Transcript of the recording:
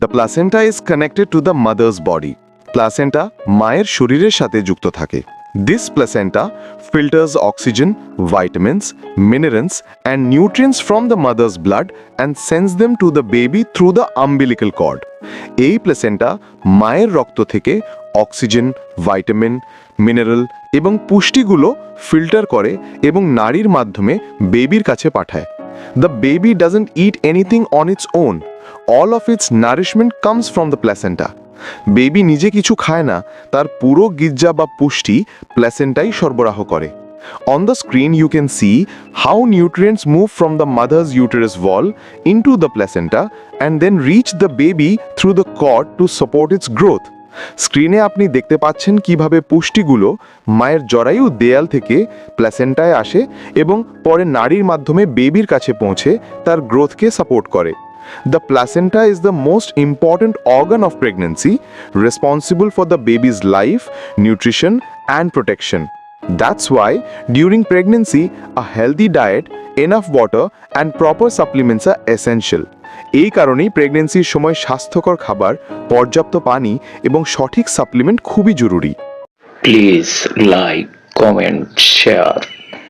The placenta is connected to the mother's body. Placenta মায়ের শরীরের সাথে যুক্ত থাকে। This placenta filters oxygen, vitamins, minerals, and nutrients from the mother's blood and sends them to the baby through the umbilical cord. এই placenta মায়ের রক্ত থেকে oxygen, vitamin, mineral এবং পুষ্টিগুলো ফিল্টার করে এবং নাড়ির মাধ্যমে বেবির কাছে পাঠায়। The baby doesn't eat anything on its own. All of its nourishment comes from the placenta. Baby নিজে কিছু খায় না, তার পুরো গিজ্জা বা পুষ্টি প্ল্যাসেন্টাই সরবরাহ করে। On the screen you can see how nutrients move from the mother's uterus wall into the placenta and then reach the baby through the cord to support its growth. স্ক্রিনে আপনি দেখতে পাচ্ছেন কিভাবে পুষ্টিগুলো মায়ের জরায়ু দেয়াল থেকে প্ল্যাসেন্টায় আসে এবং পরে নাড়ির মাধ্যমে বেবির কাছে পৌঁছে তার গ্রোথকে সাপোর্ট করে। The placenta is the most important organ of pregnancy, responsible for the baby's life, nutrition, and protection. That's why, during pregnancy, a healthy diet, enough water, and proper supplements are essential. এই কারণেই প্রেগন্যান্সির সময় স্বাস্থ্যকর খাবার, পর্যাপ্ত পানি এবং সঠিক supplement খুবই জরুরি। Please like, comment, share.